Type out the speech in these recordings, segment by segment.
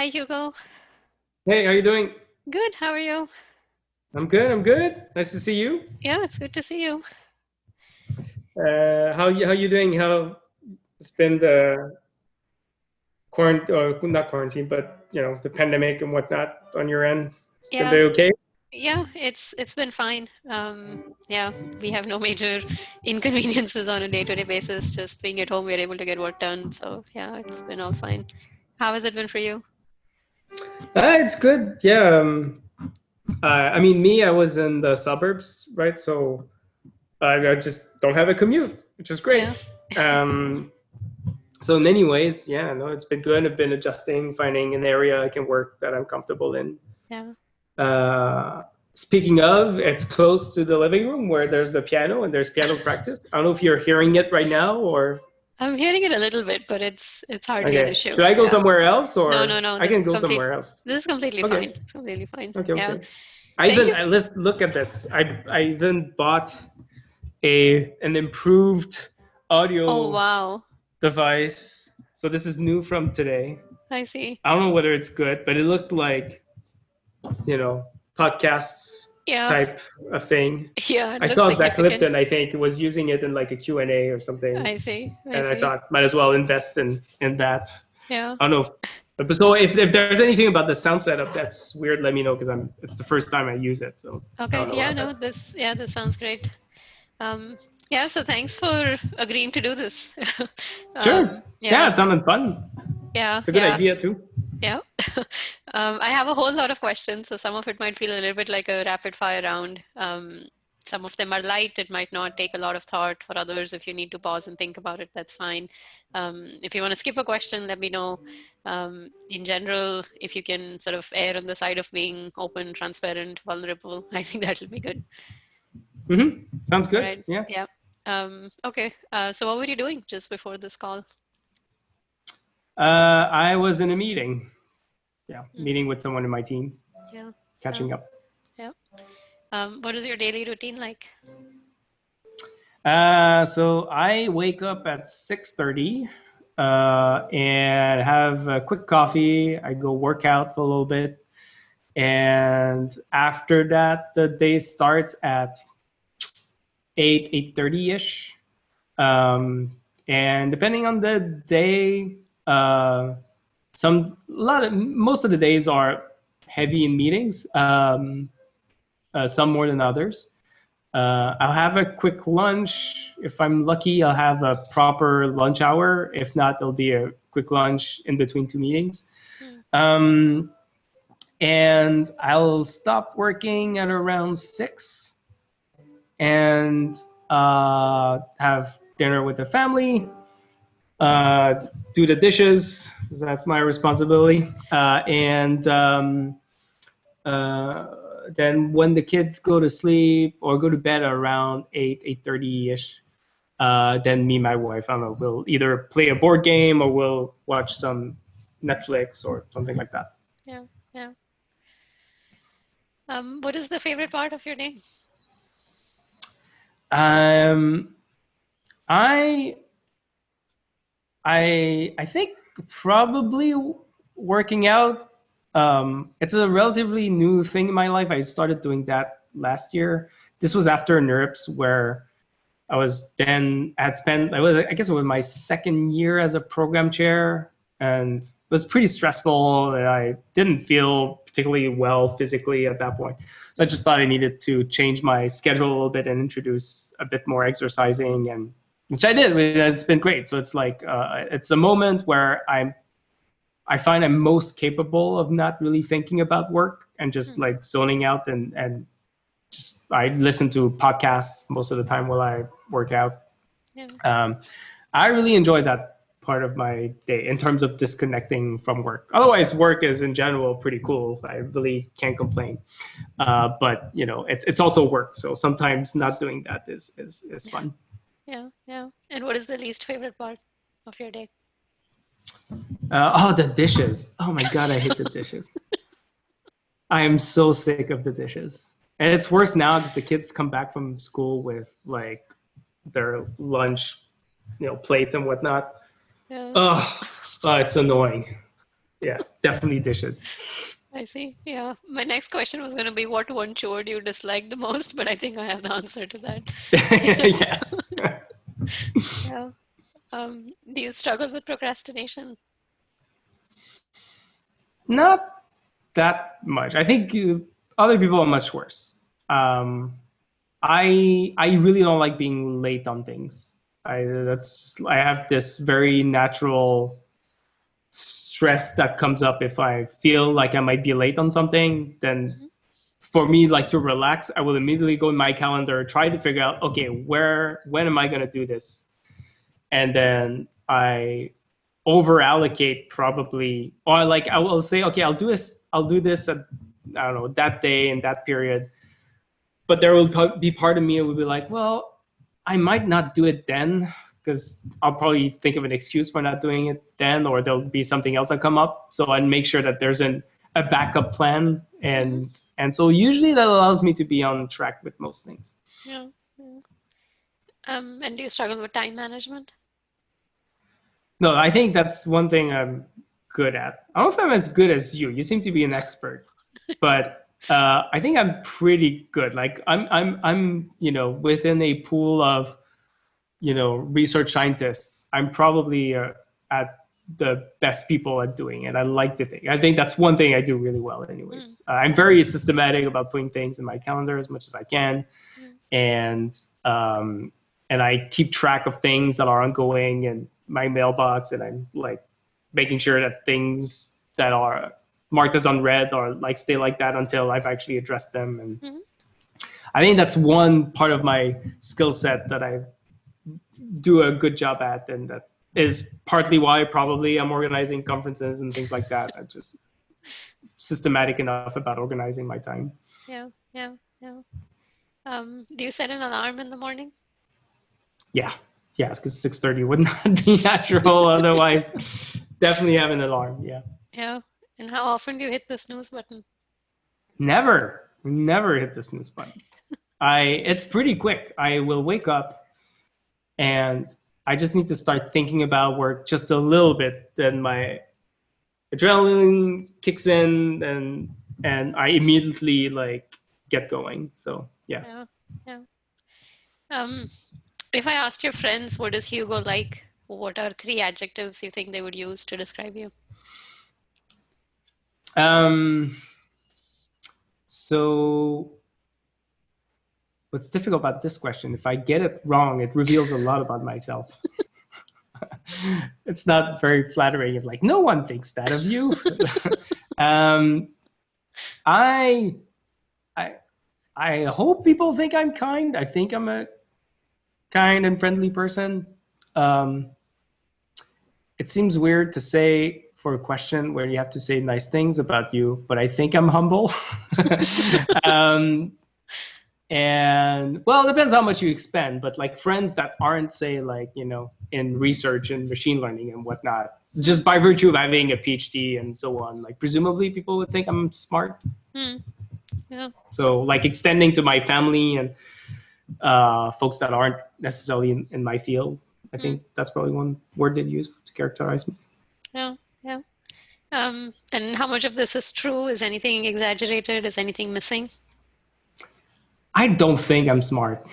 Hi, Hugo. Hey, how you doing? Good. How are you? I'm good. I'm good. Nice to see you. Yeah, it's good to see you. How you doing? How it's been the quarantine, or not quarantine, but the pandemic and whatnot on your end. It's been Yeah, very okay. yeah, it's been fine. Yeah, we have no major inconveniences on a day-to-day basis. Just being at home, we're able to get work done. So yeah, it's been all fine. How has it been for you? It's good. Yeah. I mean, me, I was in the suburbs, right? So I just don't have a commute, which is great. Yeah, Um, so in many ways, yeah, no, it's been good. I've been adjusting, finding an area I can work that I'm comfortable in. yeah. Uh, Speaking of, it's close to the living room where there's the piano and there's piano practice. I don't know if you're hearing it right now or I'm hearing it a little bit, but it's hardly an okay. issue. Should I go Yeah. somewhere else No, no, or no. I can go somewhere else? This is completely Okay. fine. It's completely fine. Okay, Yeah. okay. I Thank even you. let's look at this. I even bought a an improved Oh, audio wow. device. So this is new from today. I see. I don't know whether it's good, but it looked like, you know, podcasts Yeah. type of thing. Yeah, it I looks saw Zach significant. Lipton, I think, was using it in like a Q&A or something. I see. I And I see. thought might as well invest in that. Yeah. I don't know. But so if there's anything about the sound setup that's weird, let me know because it's the first time I use it. So I Okay. don't know Yeah, about no, that. this sounds great. Yeah, so thanks for agreeing to do this. Sure. Yeah, Yeah, it sounded fun. yeah, It's a good yeah, idea too. yeah. I have a whole lot of questions, so some of it might feel a little bit like a rapid fire round. Some of them are light. It might not take a lot of thought. For others, if you need to pause and think about it, that's fine. If you want to skip a question, let me know. In general, if you can sort of err on the side of being open, transparent, vulnerable, I think that'll be good. Sounds All good. right. Yeah. Yeah. Okay. So what were you doing just before this call? I was in a meeting. Yeah, Hmm. meeting with someone in my team, Yeah. Yeah. catching up. Yeah. What is your daily routine like? So I wake up at 6:30 and have a quick coffee. I go work out for a little bit. And after that, the day starts at 8:30-ish. And depending on the day, most of the days are heavy in meetings, some more than others. I'll have a quick lunch. If I'm lucky, I'll have a proper lunch hour. If not, there'll be a quick lunch in between two meetings. Hmm. Um, and I'll stop working at around 6 and have dinner with the family, do the dishes, 'cause that's my responsibility. And then when the kids go to sleep or go to bed around 8:30 ish, then me and my wife, I don't know, we'll either play a board game or we'll watch some Netflix or something like that. Yeah. Yeah. What is the favorite part of your day? Um, I I think probably working out. It's a relatively new thing in my life. I started doing that last year. This was after NERPS, where I had spent, I guess it was my second year as a program chair, and it was pretty stressful. And I didn't feel particularly well physically at that point. So I just thought I needed to change my schedule a little bit and introduce a bit more exercising, and which I did. It's been great. So it's like it's a moment where I find I'm most capable of not really thinking about work and just Hmm. like zoning out and just I listen to podcasts most of the time while I work out. Yeah. Um, I really enjoy that part of my day in terms of disconnecting from work. Otherwise, work is in general pretty cool. I really can't complain. But it's also work. So sometimes not doing that is Yeah. fun. Yeah. Yeah. And what is the least favorite part of your day? Oh, the dishes. Oh my God, I hate the dishes. I am so sick of the dishes. And it's worse now because the kids come back from school with like their lunch, plates and whatnot. Yeah. Oh, it's annoying. Yeah. definitely dishes. I see. Yeah. My next question was going to be what one chore do you dislike the most, but I think I have the answer to that. Yes. Yeah. Do you struggle with procrastination? Not that much. I think other people are much worse. Um, I really don't like being late on things. I have this very natural stress that comes up if I feel like I might be late on something. Then Hmm. for me, like to relax, I will immediately go in my calendar, try to figure out, okay, when am I gonna do this? And then I over allocate probably, or like I will say, okay, I'll do this at, I don't know, that day and that period. But there will be part of me that will be like, well, I might not do it then because I'll probably think of an excuse for not doing it then, or there'll be something else that come up. So I'd make sure that there's a backup plan, Hmm. and so usually that allows me to be on track with most things. Yeah. Yeah. And do you struggle with time management? No, I think that's one thing I'm good at. I don't know if I'm as good as you. You seem to be an expert, but I think I'm pretty good. Like I'm within a pool of research scientists. I'm probably at the best people at doing it. I like to think. I think that's one thing I do really well, Mm, anyways. I'm very systematic about putting things in my calendar as much as I can, mm, and um, and I keep track of things that are ongoing in my mailbox, and I'm like making sure that things that are marked as unread or like stay like that until I've actually addressed them. And mhm. I think that's one part of my skill set that I do a good job at, and that is partly why probably I'm organizing conferences and things like that. I'm just systematic enough about organizing my time. Yeah, yeah, yeah. Do you set an alarm in the morning? Yeah, yeah, because 6:30 would not be natural otherwise. Definitely have an alarm. Yeah, Yeah. And how often do you hit the snooze button? never hit the snooze button. It's pretty quick. I will wake up and I just need to start thinking about work just a little bit. Then my adrenaline kicks in, and I immediately like get going. So yeah. Yeah, yeah. Um, if I asked your friends, what is Hugo like? What are three adjectives you think they would use to describe you? Um, so what's difficult about this question? If I get it wrong, it reveals a lot about myself. It's not very flattering if like no one thinks that of you. um, I I I hope people think I'm kind. I think I'm a kind and friendly person. Um, it seems weird to say for a question where you have to say nice things about you, but I think I'm humble. um, and well, it depends how much you expend, but like friends that aren't, say, like, in research and machine learning and whatnot, Hmm, just by virtue of having a PhD and so on, like presumably people would think I'm smart. hmm, yeah, So like extending to my family and folks that aren't necessarily in my field, I hmm, think that's probably one word they'd use to characterize me. yeah, yeah. And how much of this is true? Is anything exaggerated? Is anything missing? I don't think I'm smart.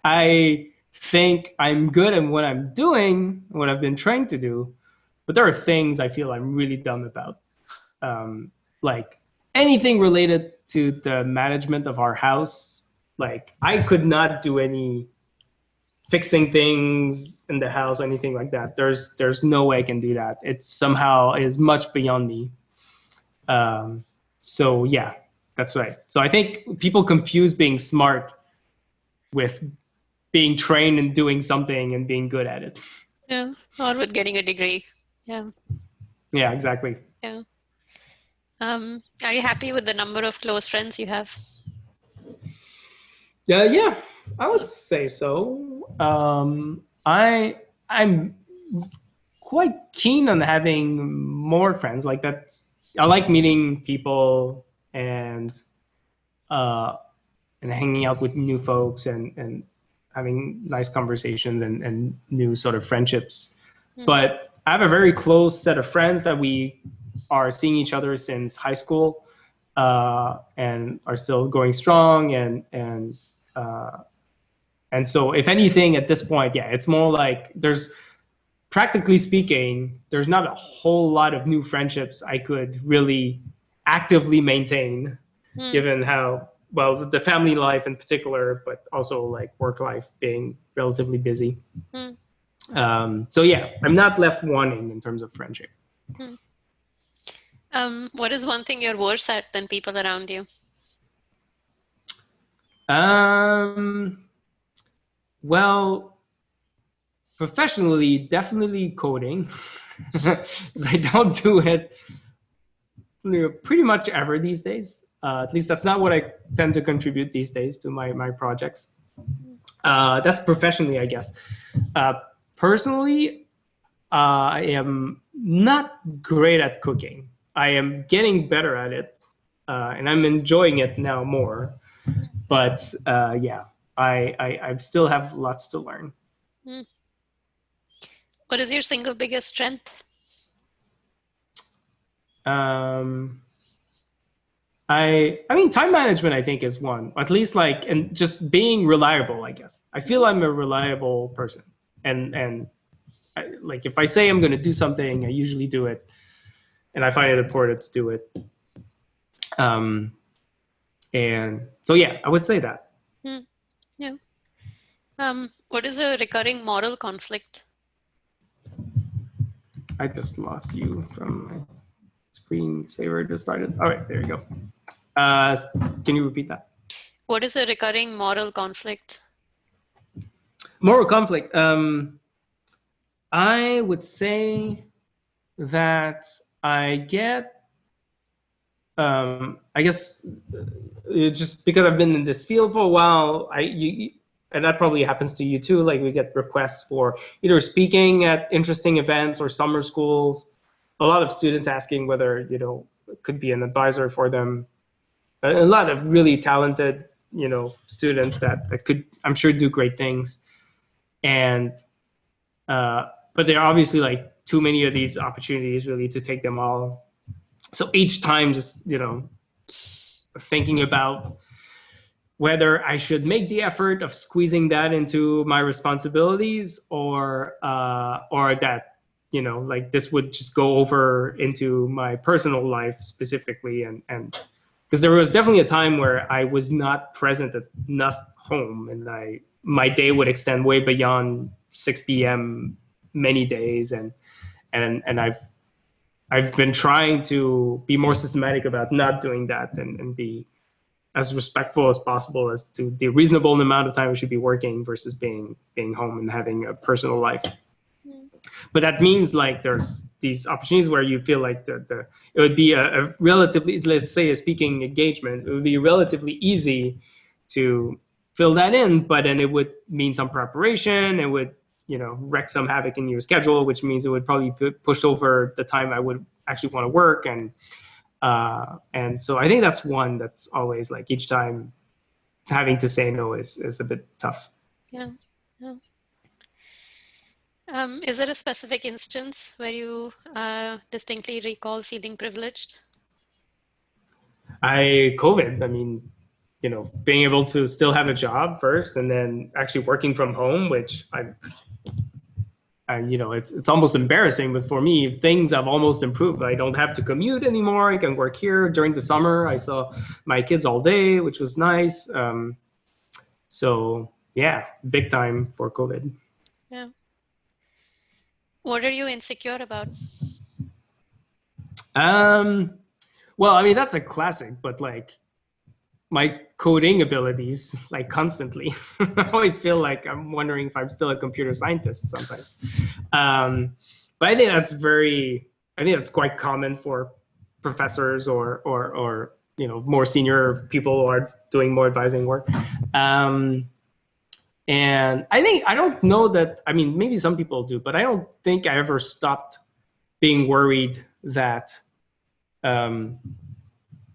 I think I'm good at what I'm doing, what I've been trained to do, but there are things I feel I'm really dumb about. Like anything related to the management of our house, like I could not do any fixing things in the house or anything like that. There's no way I can do that. It somehow is much beyond me. Um, so yeah, that's right. So I think people confuse being smart with being trained and doing something and being good at it. Yeah, or with getting a degree. Yeah, Yeah, exactly. yeah. Are you happy with the number of close friends you have? Yeah, yeah, I would say so. I'm quite keen on having more friends like that. I like meeting people and uh, and hanging out with new folks and having nice conversations and new sort of friendships. Hmm, But I have a very close set of friends that we are seeing each other since high school, and are still going strong. And so, if anything, at this point, yeah, it's more like there's, practically speaking, there's not a whole lot of new friendships I could really actively maintain, Hmm. given how, well, the family life in particular, but also like work life being relatively busy. Hmm. So yeah, I'm not left wanting in terms of friendship. Hmm. What is one thing you're worse at than people around you? Um, well, professionally, definitely coding, because I don't do it, pretty much ever these days. At least that's not what I tend to contribute these days to my projects. Hmm. That's professionally, I guess. Uh, Personally, I am not great at cooking. I am getting better at it, and I'm enjoying it now more. But yeah, I still have lots to learn. Hmm. What is your single biggest strength? Um, I mean, time management, I think, is one. At least like, and just being reliable, I guess. I feel I'm a reliable person, and like if I say I'm going to do something, I usually do it, and I find it important to do it. Um, and so yeah, I would say that. Hmm. Yeah. What is a recurring moral conflict? I just lost you from my screensaver. Just started. All right, there you go. Can you repeat that? What is a recurring moral conflict? Moral conflict. I would say that I get, I guess, just because I've been in this field for a while, and that probably happens to you too. Like we get requests for either speaking at interesting events or summer schools. A lot of students asking whether could be an advisor for them. A lot of really talented students that could, I'm sure, do great things. And but there are obviously like too many of these opportunities really to take them all. So each time, just thinking about whether I should make the effort of squeezing that into my responsibilities, or that like this would just go over into my personal life specifically. And because there was definitely a time where I was not present enough home, and my day would extend way beyond 6 p.m. many days. And I've been trying to be more systematic about not doing that, and be as respectful as possible as to the reasonable amount of time we should be working versus being home and having a personal life. Hmm. But that means like there's these opportunities where you feel like the it would be a relatively, let's say, a speaking engagement. It would be relatively easy to fill that in, but then it would mean some preparation. It would wreak some havoc in your schedule, which means it would probably push over the time I would actually want to work. And so I think that's one that's always like each time having to say no is a bit tough. Yeah. Yeah. Is there a specific instance where you distinctly recall feeling privileged? COVID, I mean, being able to still have a job first, and then actually working from home, which it's almost embarrassing, but for me, things have almost improved. I don't have to commute anymore. I can work here during the summer. I saw my kids all day, which was nice. So yeah, big time for COVID. Yeah. What are you insecure about? Um, well, I mean, that's a classic, but like my coding abilities, like constantly. I always feel like I'm wondering if I'm still a computer scientist sometimes. Um, but I think that's quite common for professors, or more senior people who are doing more advising work. Um, and I don't know that, I mean, maybe some people do, but I don't think I ever stopped being worried um,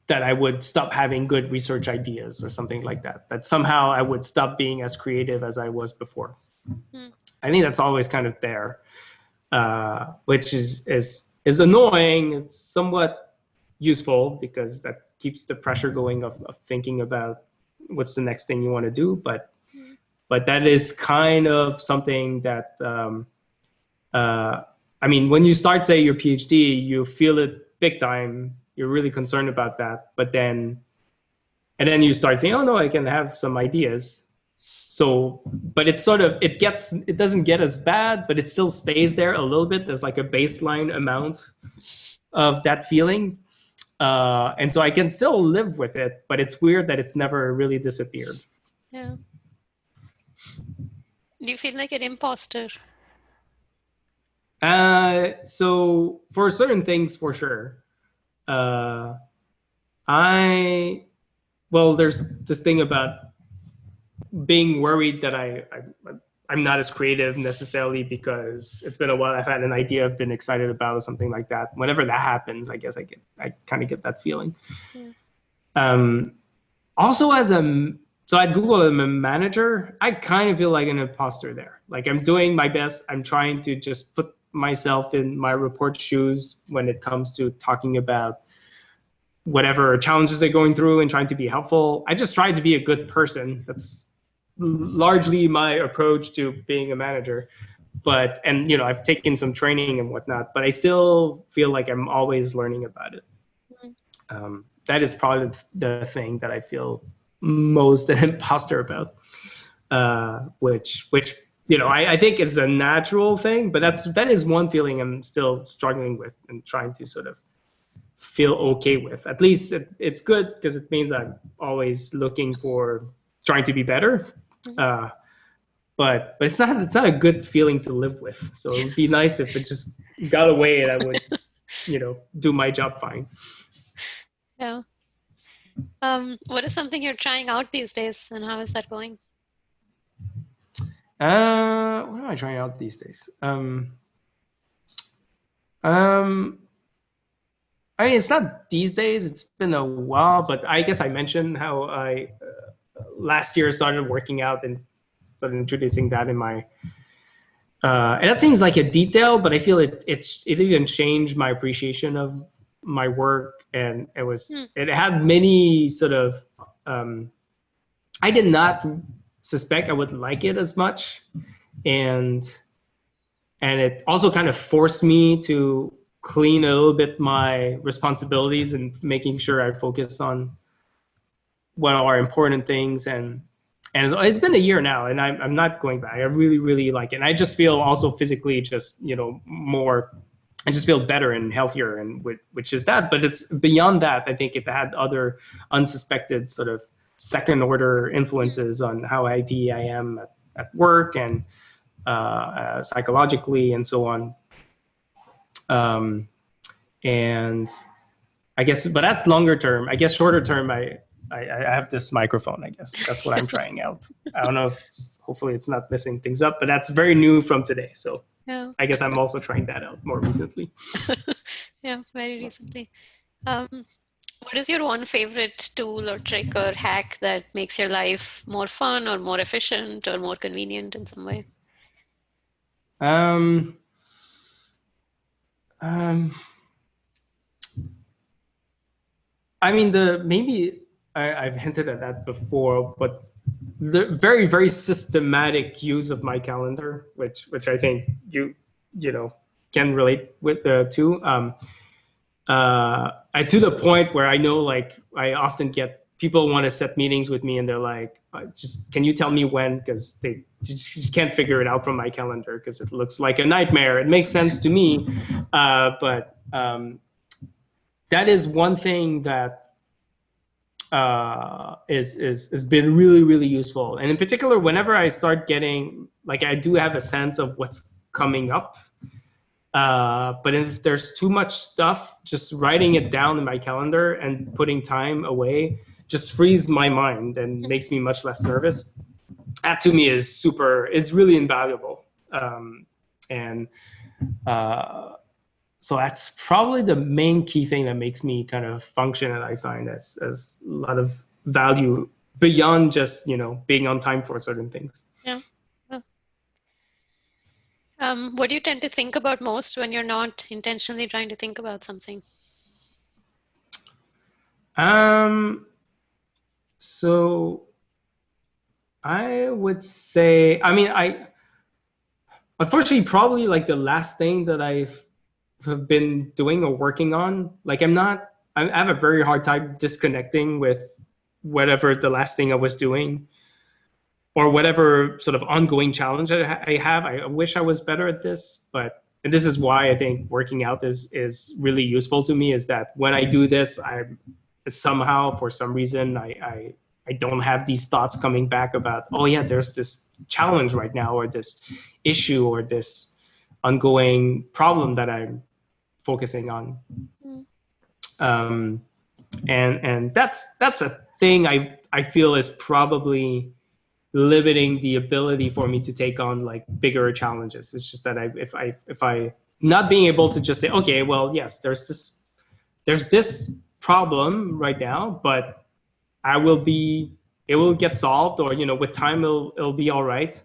that I would stop having good research ideas or something like that. That somehow I would stop being as creative as I was before. Hmm. I think that's always kind of there. which is annoying. It's somewhat useful because that keeps the pressure going of thinking about what's the next thing you want to do. But that is kind of something that I mean, when you start, say, your PhD, you feel it big time. You're really concerned about that, and then you start saying, "Oh no, I can have some ideas." So, but it's sort of it doesn't get as bad, but it still stays there a little bit. There's like a baseline amount of that feeling, and so I can still live with it. But it's weird that it's never really disappeared. Yeah. Do you feel like an imposter? So for certain things, for sure. Uh, there's this thing about being worried that I'm not as creative necessarily because it's been a while. I've had an idea I've been excited about or something like that. Whenever that happens, I guess I kind of get that feeling. Yeah. Also, so at Google, I'm a manager. I kind of feel like an imposter there. Like I'm doing my best. I'm trying to just put myself in my report shoes when it comes to talking about whatever challenges they're going through and trying to be helpful. I just try to be a good person. That's largely my approach to being a manager. And I've taken some training and whatnot, but I still feel like I'm always learning about it. That is probably the thing that I feel most an imposter about, which I think is a natural thing, but that is one feeling I'm still struggling with and trying to sort of feel okay with. At least it's good because it means I'm always looking for trying to be better. But it's not a good feeling to live with. So it would be nice if it just got away and I would, do my job fine. Yeah. What is something you're trying out these days, and how is that going? What am I trying out these days? I mean, it's not these days. It's been a while, but I guess I mentioned how I last year started working out and started introducing that in my. And that seems like a detail, but I feel it even changed my appreciation of my work, and it had many sort of. I did not suspect I would like it as much, and it also kind of forced me to clean a little bit my responsibilities and making sure I focus on what are important things. And it's been a year now, and I'm not going back. I really, really like it. And I just feel also physically just, more, I just feel better and healthier, and which is that. But it's beyond that. I think it had other unsuspected sort of second order influences on how happy I am at work and psychologically and so on. And I guess, but that's longer term. I guess shorter term, I have this microphone. I guess that's what I'm trying out. I don't know if hopefully it's not messing things up, but that's very new from today. So Yeah. I guess I'm also trying that out more recently. Yeah, very recently. What is your one favorite tool or trick or hack that makes your life more fun or more efficient or more convenient in some way? I mean, maybe I've hinted at that before, but the very, very systematic use of my calendar, which I think you can relate with to. To the point where I know, like, I often get people want to set meetings with me, and they're like, "Just can you tell me when?" Because they just can't figure it out from my calendar because it looks like a nightmare. It makes sense to me, but that is one thing that is been really, really useful. And in particular, whenever I start getting, like, I do have a sense of what's coming up. But if there's too much stuff, just writing it down in my calendar and putting time away just frees my mind and makes me much less nervous. That to me is it's really invaluable. And so that's probably the main key thing that makes me kind of function, and I find as a lot of value beyond just being on time for certain things. Yeah. What do you tend to think about most when you're not intentionally trying to think about something? So I would say, I mean, unfortunately, probably like the last thing that have been doing or working on, like I have a very hard time disconnecting with whatever the last thing I was doing or whatever sort of ongoing challenge I have. I wish I was better at this, but and this is why I think working out is really useful to me. Is that when I do this, I somehow for some reason I don't have these thoughts coming back about, oh yeah, there's this challenge right now or this issue or this ongoing problem that I'm focusing on. Mm. Um, and that's a thing I feel is probably limiting the ability for me to take on like bigger challenges. It's just that if I not being able to just say, okay, well, yes, there's this problem right now, but it will get solved, or with time it'll be all right.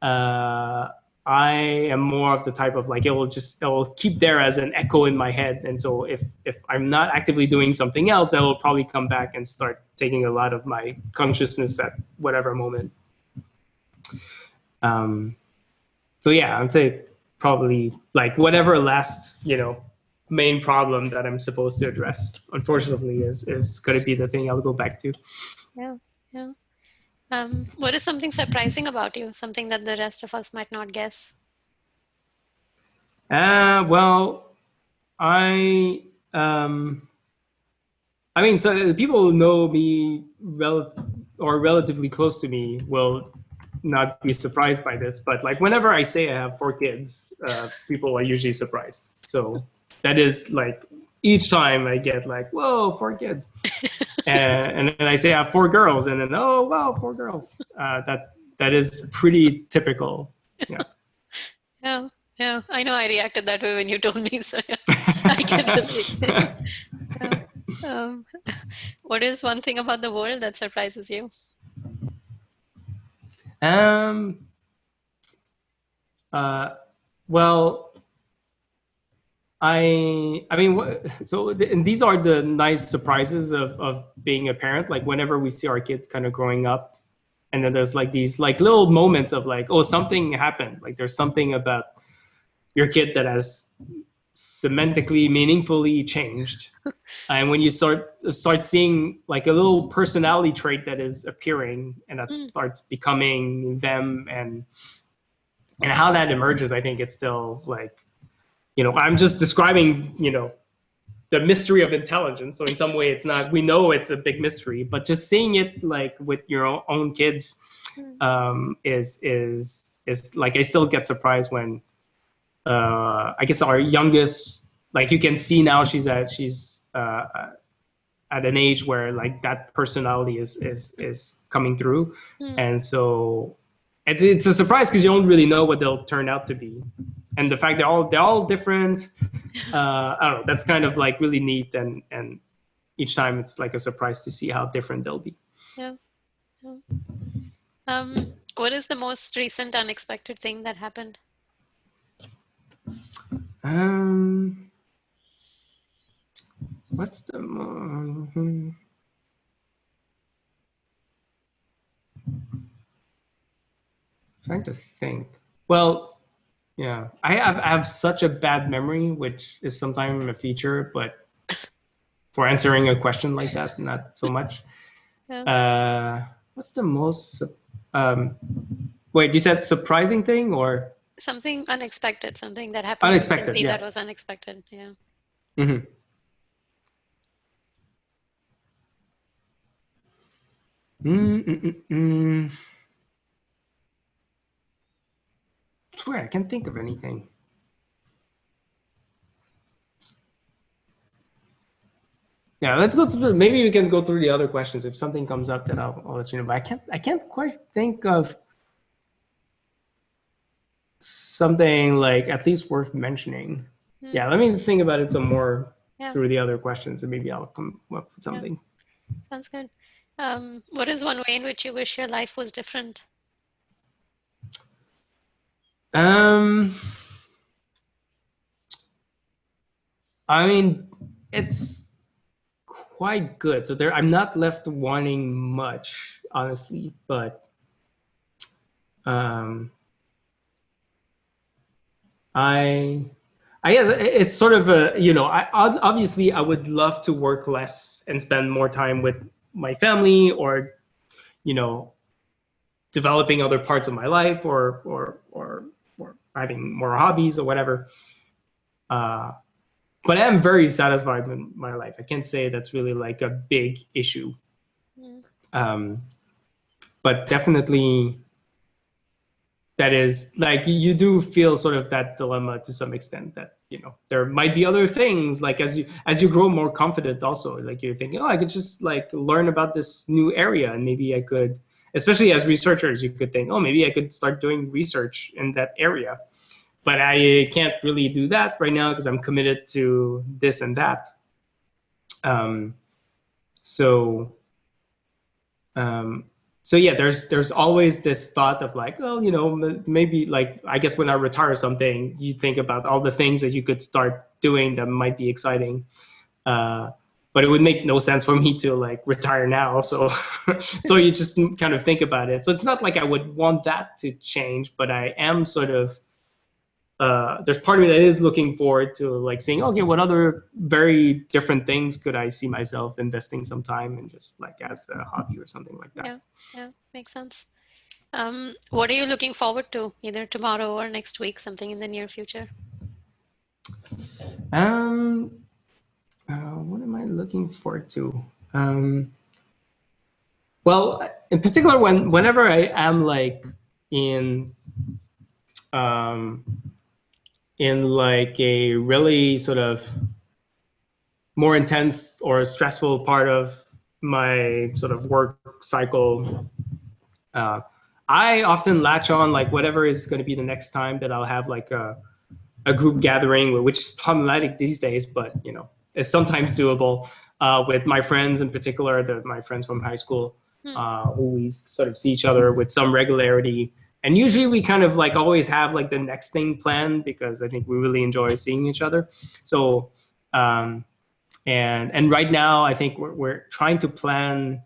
uh I am more of the type of like it will keep there as an echo in my head, and so if I'm not actively doing something else, that will probably come back and start taking a lot of my consciousness at whatever moment. um so yeah, I'd say probably like whatever last main problem that I'm supposed to address, unfortunately, is going to be the thing I'll go back to. Yeah, yeah. What is something surprising about you? Something that the rest of us might not guess? Well, I um I mean, so people who know me relatively close to me will not be surprised by this, but like whenever I say I have 4 kids, people are usually surprised. So that is like each time I get like, whoa, 4 kids, and then I say I have 4 girls, and then, oh wow, 4 girls. That is pretty typical. Yeah. Yeah, yeah. I know I reacted that way when you told me, so yeah, I can relate. Yeah. Um, what is one thing about the world that surprises you? um. Uh. Well, I mean, and these are the nice surprises of being a parent. Like whenever we see our kids kind of growing up, and then there's like these like little moments of like, oh, something happened. Like there's something about your kid that has semantically, meaningfully changed. And when you start seeing like a little personality trait that is appearing and that Mm, starts becoming them, and how that emerges, I think it's still like, I'm just describing, the mystery of intelligence. So in some way, it's not. We know it's a big mystery, but just seeing it like with your own kids, mm, is like I still get surprised when I guess our youngest, like you can see now she's at an age where like that personality is coming through, mm. and so it's a surprise because you don't really know what they'll turn out to be, and the fact they're all different. I don't know. That's kind of like really neat, and each time it's like a surprise to see how different they'll be. Yeah, yeah. What is the most recent unexpected thing that happened? Um, what's the trying to think. Well, yeah, I have such a bad memory, which is sometimes a feature, but for answering a question like that, not so much. Yeah. What's the most um wait, you said surprising thing or Something unexpected, something that happened unexpected? recently that Yeah. was unexpected. Yeah. Mm-hmm. Mm-mm-mm-mm. Swear, I can't think of anything. Yeah, let's go through. Maybe we can go through the other questions. If something comes up, then I'll let you know. But I can't quite think of something like at least worth mentioning. Hmm. Yeah, let me think about it some more Yeah. through the other questions, and maybe I'll come up with Yeah. something. Sounds good. What is one way in which you wish your life was different? Um, I mean, it's quite good. So there, I'm not left wanting much, honestly. But um, I, I guess it's sort of a, obviously I would love to work less and spend more time with my family, or you know, developing other parts of my life, or having more hobbies or whatever. Uh, but I'm very satisfied with my life. I can't say that's really like a big issue. Mm. Um, but definitely that is like you do feel sort of that dilemma to some extent, that there might be other things, like as you grow more confident also, like you're thinking, oh, I could just like learn about this new area, and maybe I could, especially as researchers, you could think, oh, maybe I could start doing research in that area. But I can't really do that right now because I'm committed to this and that. um, so um, so yeah, there's always this thought of like, well, maybe like, I guess when I retire or something, you think about all the things that you could start doing that might be exciting. uh, but it would make no sense for me to like retire now, so so you just kind of think about it. So it's not like I would want that to change, but I am sort of, there's part of me that is looking forward to like seeing, okay, what other very different things could I see myself investing some time in, just like as a hobby or something like that. Yeah, yeah, makes sense. What are you looking forward to, either tomorrow or next week, something in the near future? Um, what am I looking forward to? Um, well, in particular, whenever I am like in um, in like a really sort of more intense or stressful part of my sort of work cycle, uh, I often latch on like whatever is going to be the next time that I'll have like a group gathering, which is problematic these days, but is sometimes doable, with my friends, in particular, my friends from high school, Hmm. who we sort of see each other with some regularity. And usually we kind of like always have like the next thing planned, because I think we really enjoy seeing each other. So um, and right now I think we're trying to plan.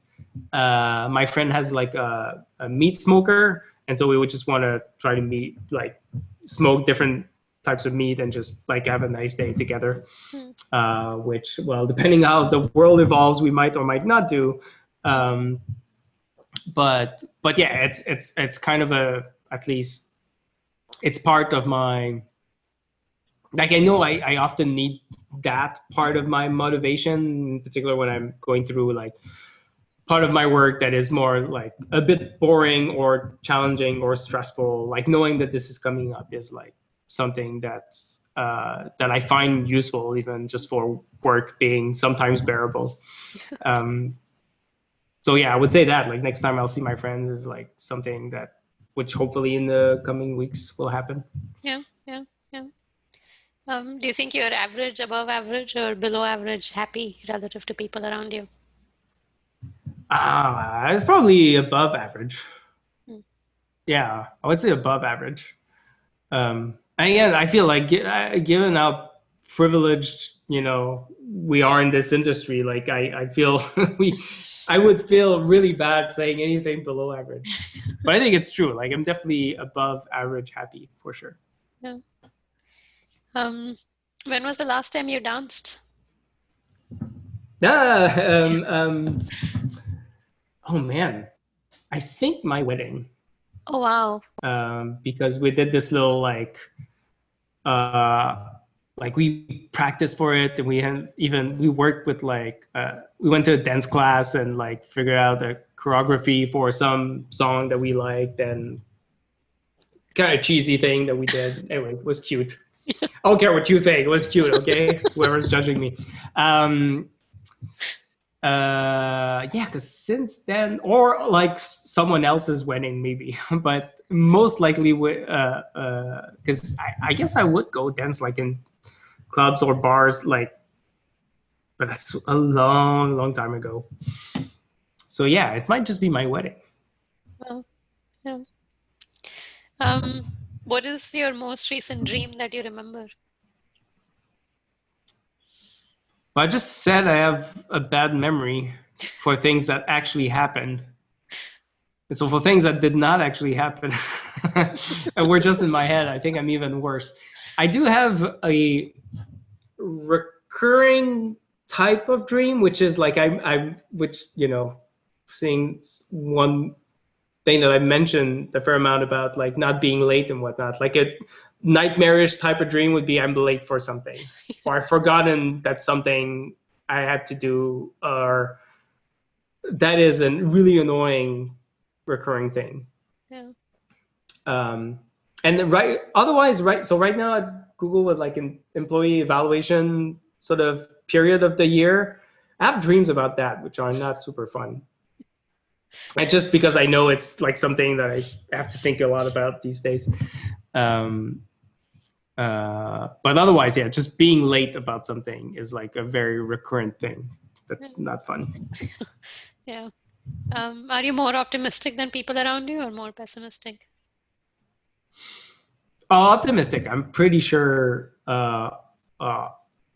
My friend has like a meat smoker, and so we would just want to try to meet, like smoke different types of meat and just like have a nice day together. Hmm. Which, well, depending how the world evolves, we might or might not do. Hmm. Um, but yeah, it's kind of a, at least it's part of my, like, I know I often need that part of my motivation, in particular when I'm going through like part of my work that is more like a bit boring or challenging or stressful. Like knowing that this is coming up is like something that I find useful, even just for work being sometimes bearable. Um, so yeah, I would say that like next time I'll see my friends is like something that, which hopefully in the coming weeks will happen. Yeah, yeah, yeah. Do you think you're average, above average, or below average happy relative to people around you? It's probably above average. Hmm. Yeah, I would say above average. And again, I feel like given how privileged we are in this industry, like I feel I would feel really bad saying anything below average, but I think it's true. Like I'm definitely above average happy for sure. Yeah. Um, when was the last time you danced? Ah, oh man, I think my wedding, Oh, wow. because we did this little uh, like we practiced for it, and we worked with like we went to a dance class and like figured out the choreography for some song that we liked, and kind of cheesy thing that we did. Anyway, it was cute. I don't care what you think, it was cute. Okay, whoever's judging me. um yeah, because since then, or like someone else's wedding maybe, but most likely because I guess I would go dance like in clubs or bars, like, but that's a long, long time ago. So yeah, it might just be my wedding. Well, yeah. Um, What is your most recent dream that you remember? I just said I have a bad memory for things that actually happened. And so for things that did not actually happen and were just in my head, I think I'm even worse. I do have a recurring type of dream, which is like which seeing one thing that I mentioned a fair amount about, like not being late and whatnot. Like a nightmarish type of dream would be I'm late for something, or I've forgotten that something I had to do, or that is a really annoying recurring thing. Yeah. Um, and then otherwise, right. So right now at Google, with like an employee evaluation sort of period of the year, I have dreams about that, which are not super fun. And just because I know it's like something that I have to think a lot about these days. Um, but otherwise, yeah, just being late about something is like a very recurrent thing. That's not fun. Yeah. Are you more optimistic than people around you or more pessimistic? Oh, optimistic. I'm pretty sure. Uh,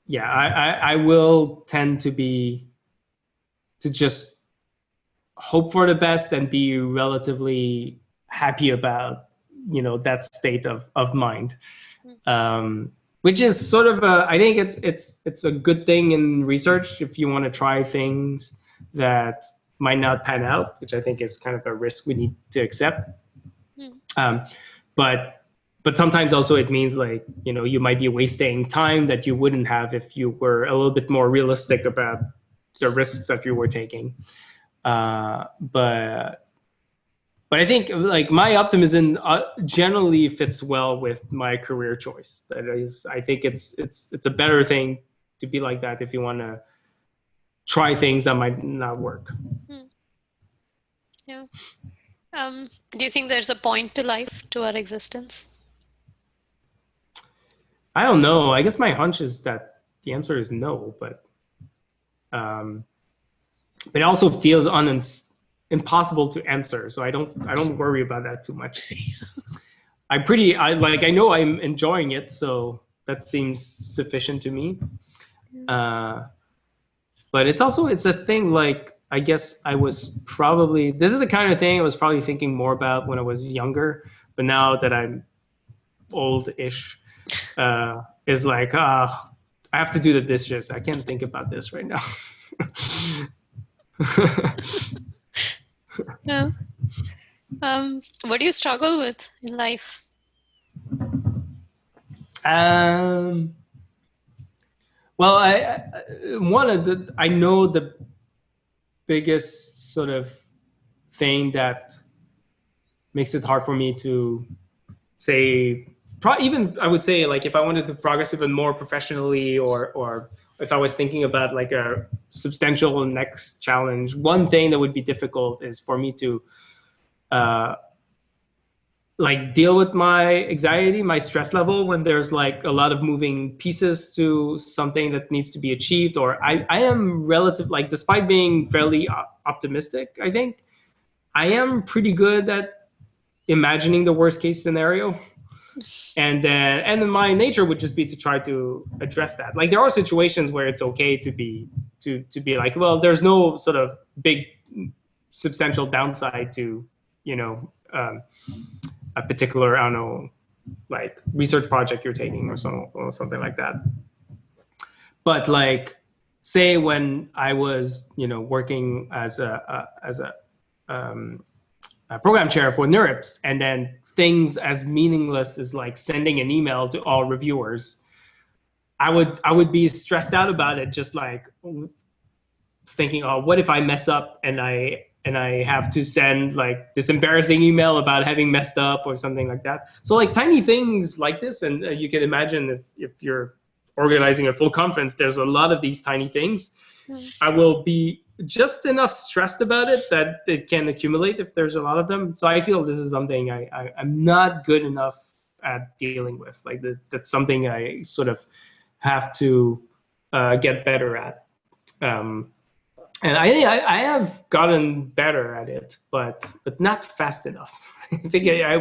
yeah, I will tend to just hope for the best and be relatively happy about that state of mind, which is sort of I think it's a good thing in research if you want to try things that might not pan out, which I think is kind of a risk we need to accept. Mm. um, but but sometimes also it means like you might be wasting time that you wouldn't have if you were a little bit more realistic about the risks that you were taking. But I think like my optimism generally fits well with my career choice. That is, I think it's a better thing to be like that if you want to try things that might not work. Mm. Yeah. Do you think there's a point to life, to our existence? I don't know. I guess my hunch is that the answer is no, um, but it also feels impossible to answer. So I don't worry about that too much. I know I'm enjoying it, so that seems sufficient to me. Yeah. Uh, but it's a thing, like I guess I was probably this is the kind of thing I was probably thinking more about when I was younger, but now that I'm old-ish, is like I have to do the dishes. I can't think about this right now. Yeah. What do you struggle with in life? um, well, one of the I know the biggest sort of thing that makes it hard for me to say, even I would say, like if I wanted to progress even more professionally, or if I was thinking about like a substantial next challenge, one thing that would be difficult is for me to uh, like deal with my anxiety, my stress level when there's like a lot of moving pieces to something that needs to be achieved. Or I am relative, like despite being fairly optimistic, I think I am pretty good at imagining the worst case scenario. And then my nature would just be to try to address that. Like there are situations where it's okay to be like, well, there's no sort of big substantial downside to a particular, I don't know, like research project you're taking, or something like that. But like, say when I was working as a program chair for NeurIPS, and then things as meaningless as like sending an email to all reviewers, I would be stressed out about it, just like thinking, oh, what if I mess up and I have to send like this embarrassing email about having messed up or something like that. So like tiny things like this, and you can imagine if you're organizing a full conference, there's a lot of these tiny things. Mm. I will be just enough stressed about it that it can accumulate if there's a lot of them. So I feel this is something I'm not good enough at dealing with. Like that's something I sort of have to get better at. Um, And I have gotten better at it, but not fast enough. I think I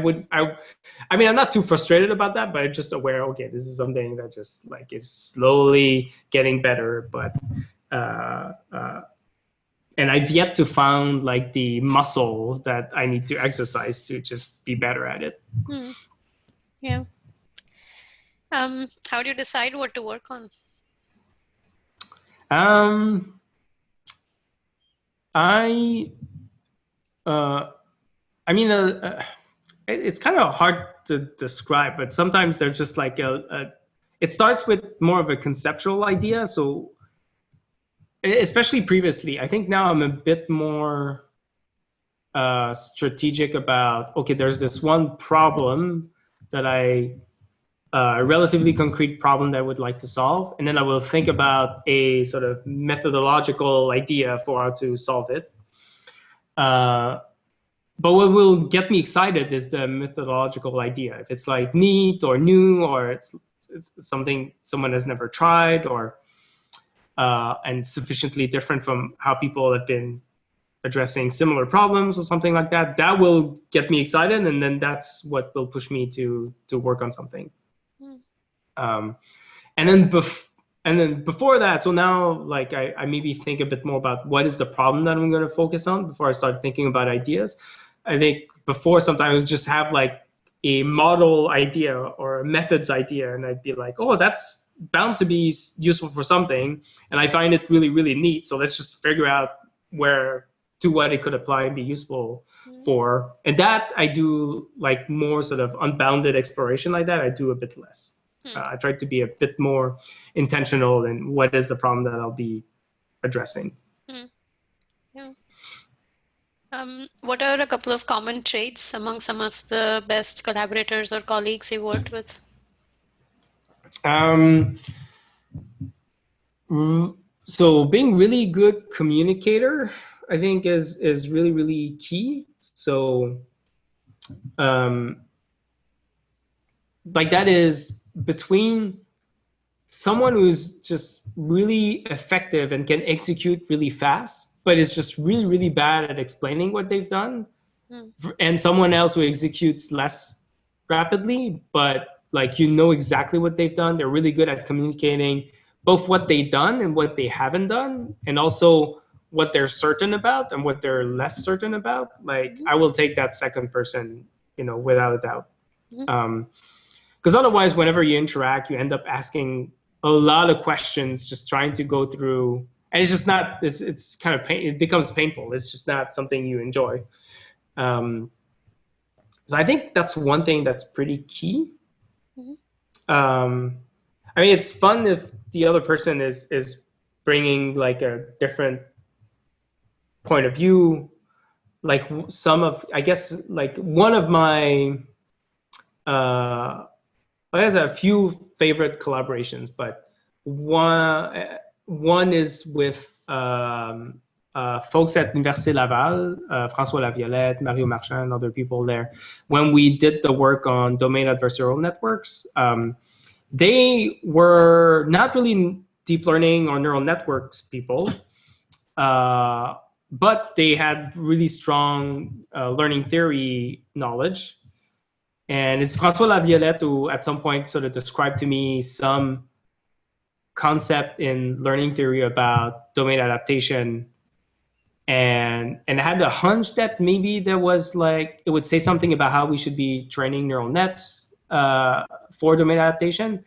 mean, I'm not too frustrated about that, but I'm just aware, okay, this is something that just like is slowly getting better, but uh, uh, and I've yet to find like the muscle that I need to exercise to just be better at it. Hmm. Yeah. How do you decide what to work on? Um, I uh, I mean, it's kind of hard to describe, but sometimes there's just like it starts with more of a conceptual idea. So, especially previously, I think now I'm a bit more strategic about, okay, there's this one problem that a relatively concrete problem that I would like to solve, and then I will think about a sort of methodological idea for how to solve it. Uh, but what will get me excited is the methodological idea. If it's like neat or new, or it's something someone has never tried, or and sufficiently different from how people have been addressing similar problems or something like that, that will get me excited, and then that's what will push me to work on something. Hmm. Um, and then before that, so now like I maybe think a bit more about what is the problem that I'm going to focus on before I start thinking about ideas. I think before sometimes just have like a model idea or a methods idea, and I'd be like, oh, that's bound to be useful for something, and I find it really really neat. So let's just figure out where to what it could apply and be useful Hmm. for. And that I do like more sort of unbounded exploration like that. I do a bit less. Hmm. I try to be a bit more intentional in what is the problem that I'll be addressing. Hmm. Yeah. What are a couple of common traits among some of the best collaborators or colleagues you worked with? Um, so being really good communicator, I think is really really key. So um, like that is between someone who's just really effective and can execute really fast, but is just really really bad at explaining what they've done, Hmm. and someone else who executes less rapidly, but like you know exactly what they've done. They're really good at communicating both what they've done and what they haven't done, and also what they're certain about and what they're less certain about. Like Mhm. I will take that second person, without a doubt. Mhm. Um, because otherwise, whenever you interact, you end up asking a lot of questions, just trying to go through, and it's just not. It's kind of pain. It becomes painful. It's just not something you enjoy. Um, so I think that's one thing that's pretty key. Mhm. Um, I mean, it's fun if the other person is bringing like a different point of view. Like some of, I guess, like one of my, I guess a few favorite collaborations, but one is with folks at Université Laval, François Laviolette, Mario Marchand, and other people there. When we did the work on domain adversarial networks, they were not really deep learning or neural networks people, uh, but they had really strong learning theory knowledge. And it's François Laviolette who, at some point, sort of described to me some concept in learning theory about domain adaptation, and I had a hunch that maybe there was like it would say something about how we should be training neural nets for domain adaptation.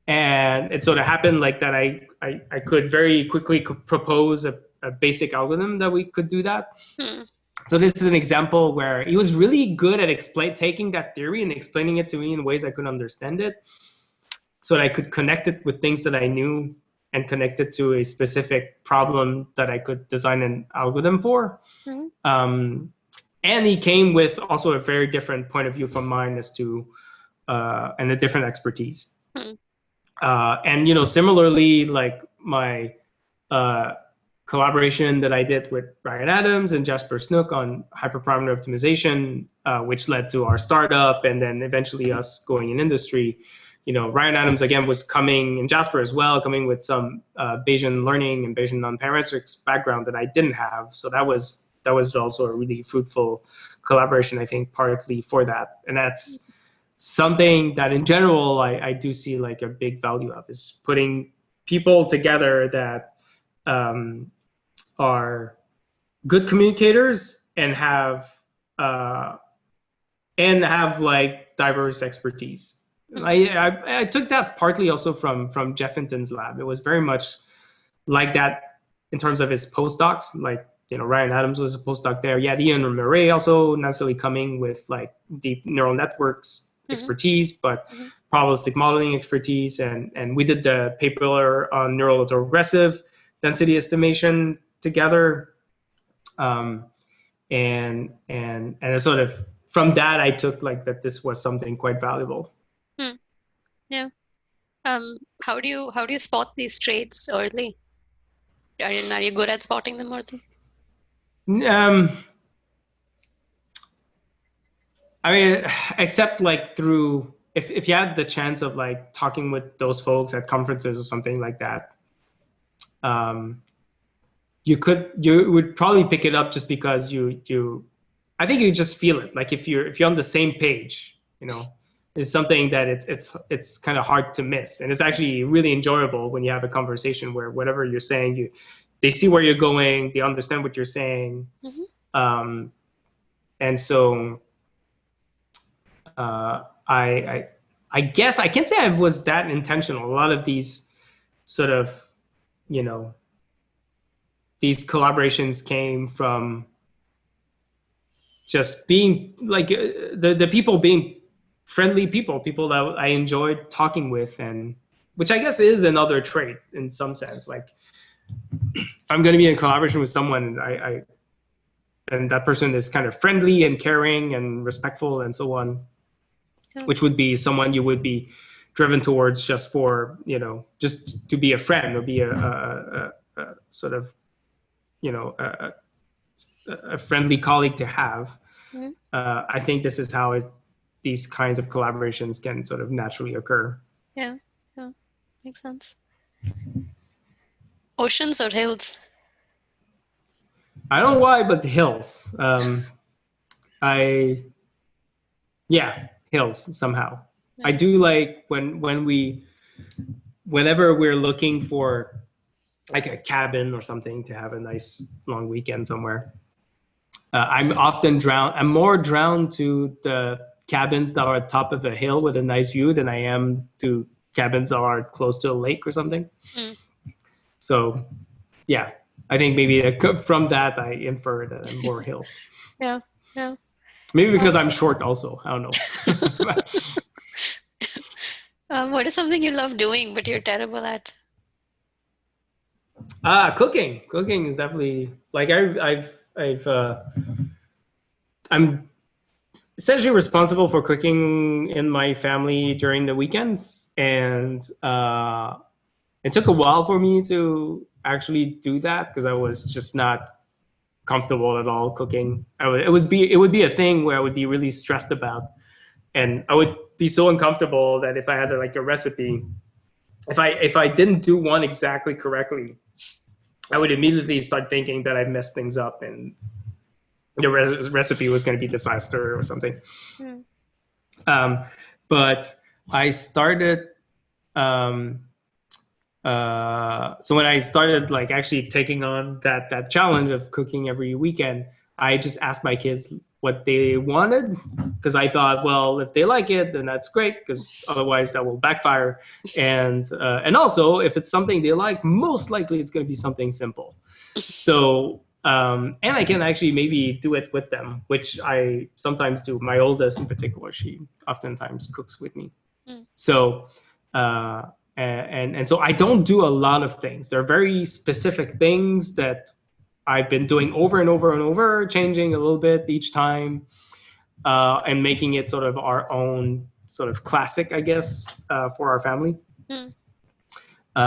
And it sort of happened like that. I could very quickly propose a basic algorithm that we could do that. Hmm. So this is an example where he was really good at taking that theory and explaining it to me in ways I could understand it, so that I could connect it with things that I knew and connect it to a specific problem that I could design an algorithm for. Hmm. Um, and he came with also a very different point of view from mine as to and a different expertise. Hmm. And similarly, like my uh, collaboration that I did with Ryan Adams and Jasper Snook on hyperparameter optimization, which led to our startup and then eventually us going in industry. Ryan Adams again was coming, and Jasper as well, coming with some Bayesian learning and Bayesian non-parametrics background that I didn't have. So that was also a really fruitful collaboration, I think, partly for that. And that's something that in general I do see like a big value of, is putting people together that are good communicators and have like diverse expertise. I took that partly also from Jeff Hinton's lab. It was very much like that in terms of his postdocs. Like, Ryan Adams was a postdoc there. You had Ian Murray also necessarily coming with like deep neural networks expertise, but probabilistic modeling expertise. And we did the paper on neural autoregressive density estimation together. And sort of from that, I took like that this was something quite valuable. Yeah. How do you spot these traits early? Are you good at spotting them early? I mean, except like through if you had the chance of like talking with those folks at conferences or something like that, you would probably pick it up just because I think you just feel it. Like if you're on the same page, is something that it's kind of hard to miss, and it's actually really enjoyable when you have a conversation where whatever you're saying, they see where you're going, they understand what you're saying, and so I guess I can't say I was that intentional. A lot of these sort of these collaborations came from just being like the people being friendly people that I enjoyed talking with, and which I guess is another trait in some sense. Like if I'm going to be in collaboration with someone, and that person is kind of friendly and caring and respectful and so on, which would be someone you would be driven towards just for, just to be a friend or be a sort of, a friendly colleague to have. I think this is how these kinds of collaborations can sort of naturally occur. Yeah, makes sense. Oceans or hills? I don't know why, but the hills. Hills somehow. Yeah. I do like whenever we're looking for like a cabin or something to have a nice long weekend somewhere. I'm more drawn to the cabins that are at top of a hill with a nice view than I am to cabins that are close to a lake or something. So, yeah, I think maybe from that I infer that I'm more hills. Yeah. Maybe because I'm short also. I don't know. What is something you love doing but you're terrible at? Cooking. Cooking is definitely like I'm essentially responsible for cooking in my family during the weekends, and it took a while for me to actually do that because I was just not comfortable at all cooking. It would be a thing where I would be really stressed about, and I would be so uncomfortable that if I had like a recipe, if I didn't do one exactly correctly, I would immediately start thinking that I messed things up and the recipe was going to be disaster or something. But I started. So when I started like actually taking on that challenge of cooking every weekend, I just asked my kids what they wanted, because I thought, well, if they like it, then that's great, because otherwise that will backfire. And also, if it's something they like, most likely it's going to be something simple. So and I can actually maybe do it with them, which I sometimes do. My oldest in particular, she oftentimes cooks with me. So and so I don't do a lot of things. There are very specific things that I've been doing over and over and over, changing a little bit each time, and making it sort of our own sort of classic, I guess, for our family. But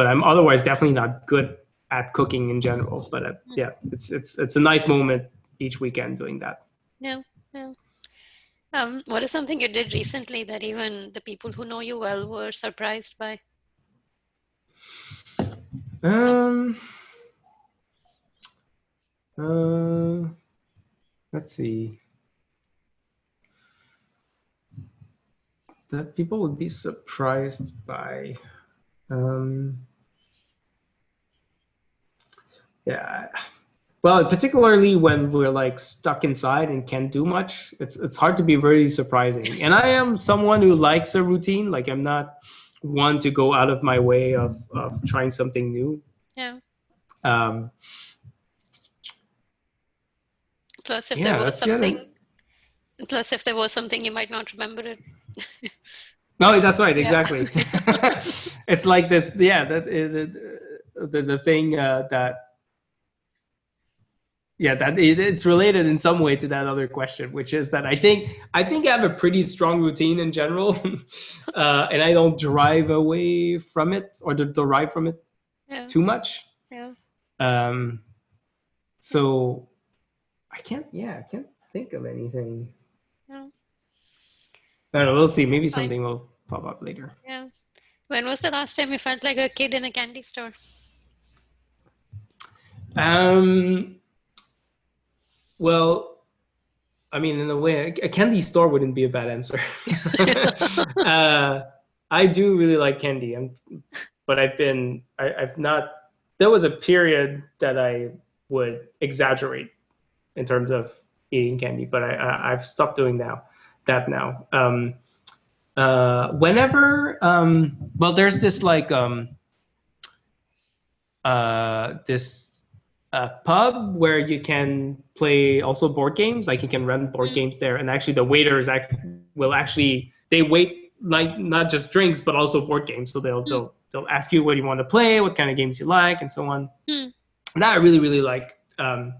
I'm otherwise definitely not good at cooking in general. But yeah, it's a nice moment each weekend doing that. Yeah. What is something you did recently that even the people who know you well were surprised by? Um, uh, let's see. That people would be surprised by. Um, yeah. Well, particularly when we're like stuck inside and can't do much, it's hard to be very surprising. And I am someone who likes a routine. Like I'm not one to go out of my way of trying something new. Yeah. Um, Plus, if there yeah, was that's the other. something, plus if there was something, you might not remember it. No, that's right, Yeah. exactly. It's like this, yeah, the thing that yeah that it's related in some way to that other question, which is that I think I have a pretty strong routine in general, and I don't drive away from it or derive from it Yeah. too much. Yeah. Um, so I can't think of anything. Yeah. I don't know, we'll see. Maybe That's fine. something will pop up later. Yeah. When was the last time you felt like a kid in a candy store? Um, well, I mean, in a way, a candy store wouldn't be a bad answer. uh, I do really like candy, but I've not. There was a period that I would exaggerate in terms of eating candy, but I've stopped doing that now. Whenever, well, there's this like this pub where you can play also board games. Like you can run board Mm, games there, and actually the waiters will actually they wait like not just drinks but also board games. So mm, they'll ask you what you want to play, what kind of games you like, and so on. mm. And that I really like, and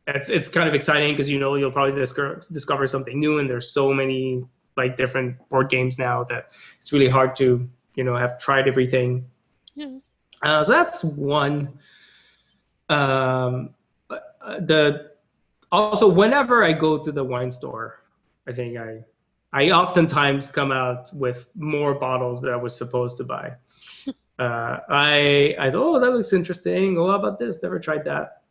it's kind of exciting because you'll probably discover something new, and there's so many like different board games now that it's really hard to have tried everything. Yeah. So that's one. Um, the Also whenever I go to the wine store, I think I oftentimes come out with more bottles that I was supposed to buy. I thought, oh, that looks interesting. Oh, how about this? Never tried that.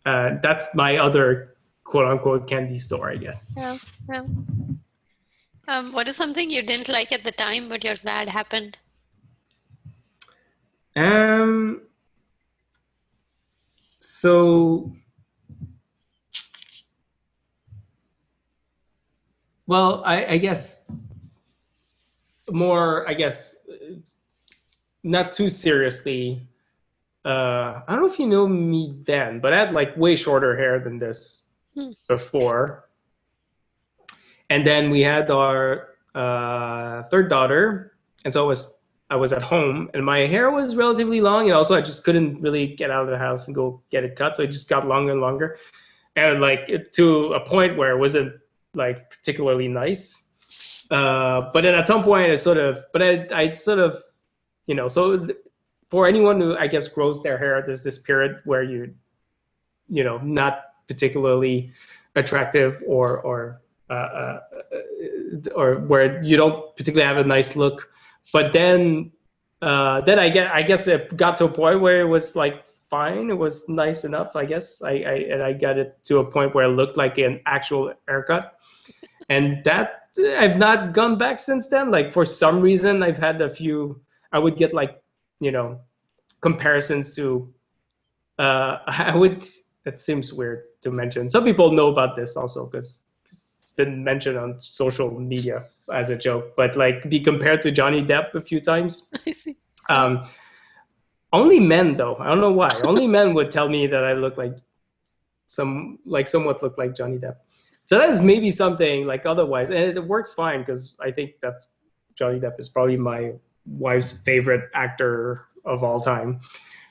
That's my other quote unquote candy store, I guess. Yeah. Yeah. What is something you didn't like at the time, but you're glad happened? Um. So, well, I guess more. I guess not too seriously. I don't know if you know me then, but I had like way shorter hair than this Hmm. before. And then we had our third daughter, and so I was at home, and my hair was relatively long, and also I just couldn't really get out of the house and go get it cut, so it just got longer and longer, and like to a point where it wasn't like particularly nice. But then at some point, I sort of, for anyone who I guess grows their hair, there's this period where not particularly attractive or where you don't particularly have a nice look. But then I guess it got to a point where it was like fine. It was nice enough, I guess. I got it to a point where it looked like an actual haircut, and that I've not gone back since then. Like for some reason, I've had a few. I would get like you know comparisons to I would. It seems weird to mention. Some people know about this also because it's been mentioned on social media as a joke. But like, be compared to Johnny Depp a few times. I see. Yeah. Um, Only men, though. I don't know why. Only men would tell me that I look like somewhat look like Johnny Depp. So that is maybe something like otherwise, and it works fine because I think that's Johnny Depp is probably my wife's favorite actor of all time.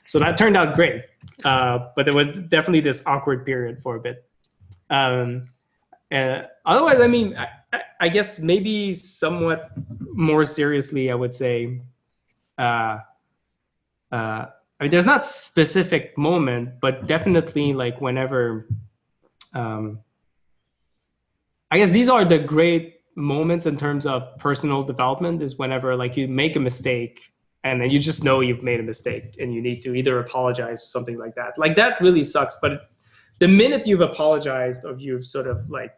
So that turned out great. But there was definitely this awkward period for a bit. Um, Otherwise, I mean, I guess maybe somewhat more seriously, I would say, uh, I mean, there's not specific moment, but definitely like whenever, um, I guess these are the great moments in terms of personal development, is whenever like you make a mistake and then you just know you've made a mistake and you need to either apologize or something like that. Like that really sucks. But the minute you've apologized or you've sort of like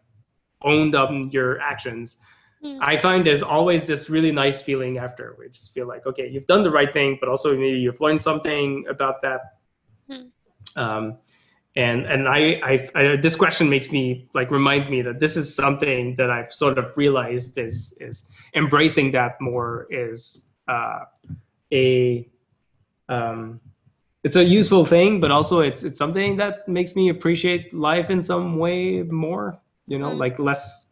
owned up your actions, I find there's always this really nice feeling after, where you just feel like, okay, you've done the right thing, but also maybe you've learned something about that. Um, and this question makes me like, reminds me that this is something that I've sort of realized is embracing that more is a it's a useful thing, but also it's something that makes me appreciate life in some way more, you know, like less,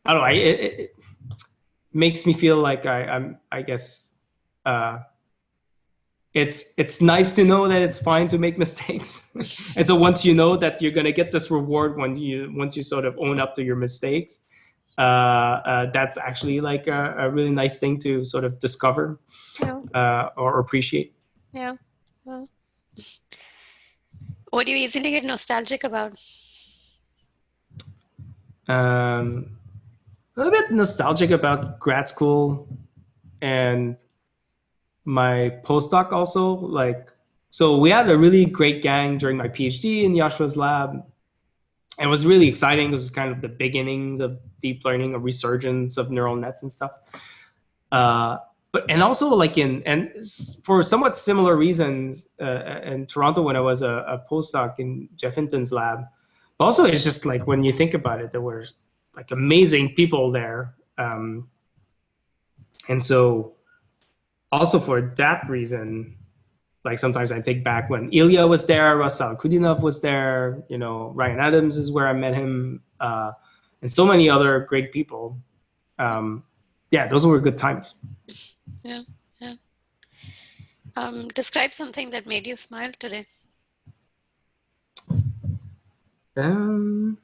I don't know, it makes me feel like I guess it's nice to know that it's fine to make mistakes. And so once you know that you're going to get this reward once you sort of own up to your mistakes, that's actually like a really nice thing to sort of discover or appreciate. Yeah. Well, what do you easily get nostalgic about? A little bit nostalgic about grad school and my postdoc also. Like, so we had a really great gang during my PhD in Yashua's lab. And it was really exciting. It was kind of the beginnings of deep learning, a resurgence of neural nets and stuff. And also like and for somewhat similar reasons in Toronto when I was a postdoc in Jeff Hinton's lab. But also it's just like, when you think about it, there were like amazing people there. And so also for that reason, like sometimes I think back when Ilya was there, Russell Kudinov was there, you know, Ryan Adams is where I met him, and so many other great people. Yeah, those were good times. Yeah, yeah. Describe something that made you smile today. Um,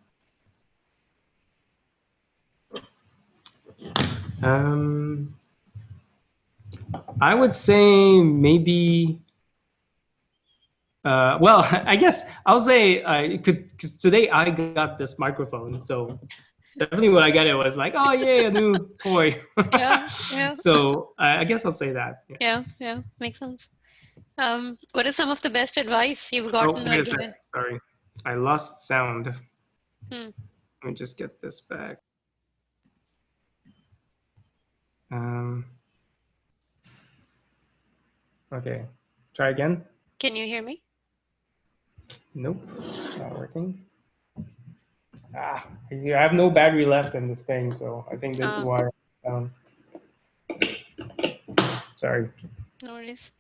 I would say maybe. Well, I guess I'll say because today I got this microphone, so definitely when I got it was like, oh yeah, a new toy. Yeah, yeah, So I guess I'll say that. Yeah. yeah. Makes sense. What is some of the best advice you've Oh, gotten wait or a sec. given? Sorry, I lost sound. Hmm. Let me just get this back. Um, okay, try again. Can you hear me? Nope, not working. I have no battery left in this thing, so I think this is why. Sorry. No worries.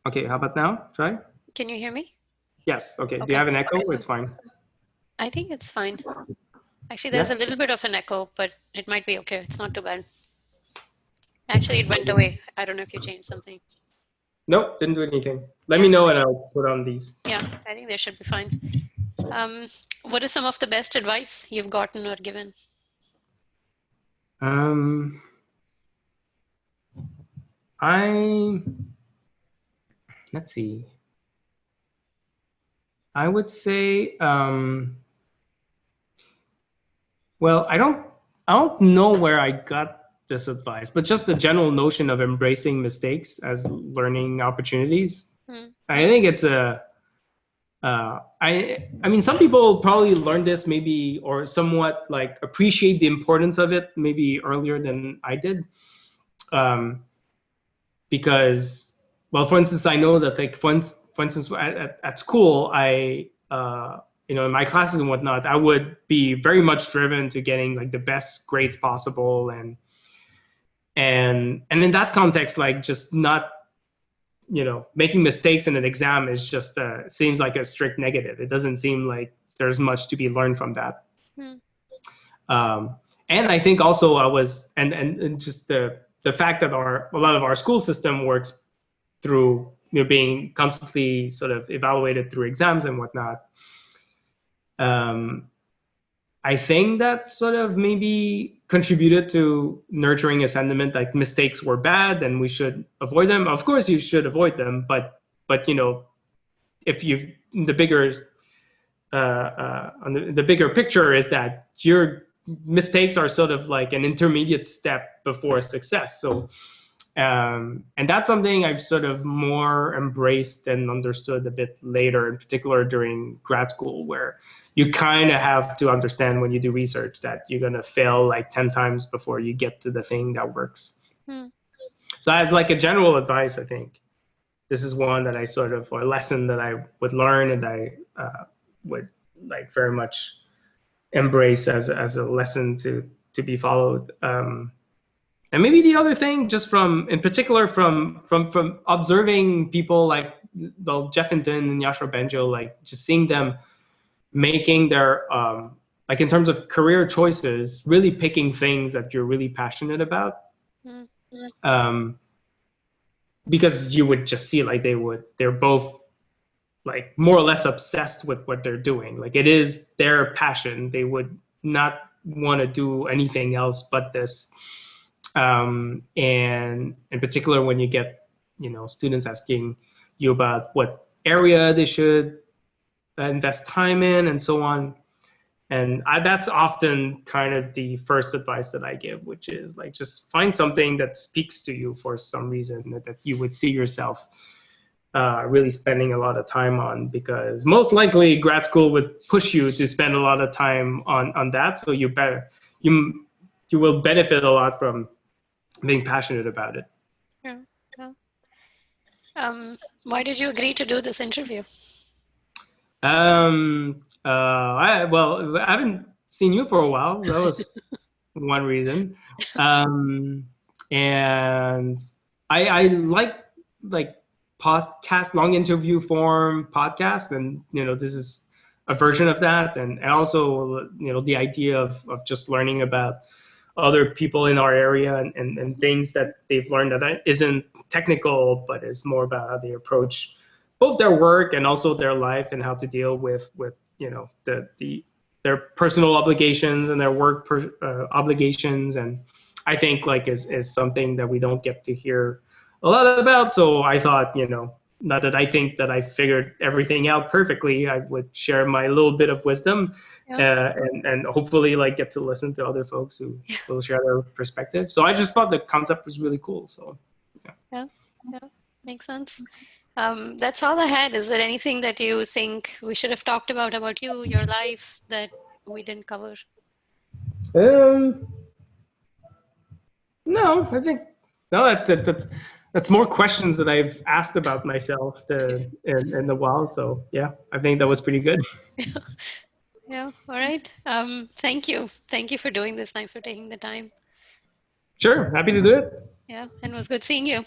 Okay, how about now? Try. Can you hear me? Yes. Okay. Do you Okay. have an echo? Okay, It's fine. I think it's fine. Actually, there's Yeah. a little bit of an echo, but it might be okay. It's not too bad. Actually, it went away. I don't know if you changed something. Nope, didn't do anything. Let Yeah, me know and I'll put on these. yeah, I think they should be fine. What is some of the best advice you've gotten or given? Let's see. I would say, well, I don't know where I got this advice, but just the general notion of embracing mistakes as learning opportunities. I think it's I mean, some people probably learn this maybe, or somewhat like appreciate the importance of it maybe earlier than I did. Because, well, for instance, I know that like, for instance, at school, you know, in my classes and whatnot, I would be very much driven to getting like the best grades possible. And in that context, like just not, you know, making mistakes in an exam is just seems like a strict negative. It doesn't seem like there's much to be learned from that. And I think also I was, and just the fact that a lot of our school system works through, you know, being constantly sort of evaluated through exams and whatnot. I I think that sort of maybe contributed to nurturing a sentiment like mistakes were bad and we should avoid them. Of course, you should avoid them, but you know, if you the bigger on the bigger picture is that your mistakes are sort of like an intermediate step before success. So and that's something I've sort of more embraced and understood a bit later, in particular during grad school, where you kind of have to understand when you do research that you're going to fail like 10 times before you get to the thing that works. Hmm. So, as like a general advice, I think this is one that I sort of, or a lesson that I would learn and I would like very much embrace as a lesson to be followed. And maybe the other thing, just from in particular from observing people like well Jeff Hinton and Yashra Benjo, like just seeing them making their like in terms of career choices, really picking things that you're really passionate about. Hmm. Um, because you would just see like they're both like more or less obsessed with what they're doing. Like it is their passion. They would not want to do anything else but this. And in particular, when you get students asking you about what area they should invest time in and so on. And that's often kind of the first advice that I give, which is like just find something that speaks to you for some reason that you would see yourself really spending a lot of time on, because most likely grad school would push you to spend a lot of time on that. So you will benefit a lot from being passionate about it. Yeah. Yeah. Why did you agree to do this interview? I haven't seen you for a while. That was one reason. Um, and I like podcast, long interview form podcast, and this is a version of that, and also the idea of just learning about other people in our area and things that they've learned that isn't technical, but is more about how they approach both their work and also their life and how to deal with their personal obligations and their work obligations. And I think like is something that we don't get to hear a lot about. So I thought, not that I think that I figured everything out perfectly, I would share my little bit of wisdom, Yeah. and hopefully like get to listen to other folks who will share their perspective. So I just thought the concept was really cool. So yeah. Yeah. Yeah. Makes sense. That's all I had. Is there anything that you think we should have talked about you, your life, that we didn't cover? Um, no, I think no. That's more questions that I've asked about myself in a while. So yeah, I think that was pretty good. Yeah. All right. Thank you. Thank you for doing this. Thanks for taking the time. Sure, happy to do it. Yeah. And it was good seeing you.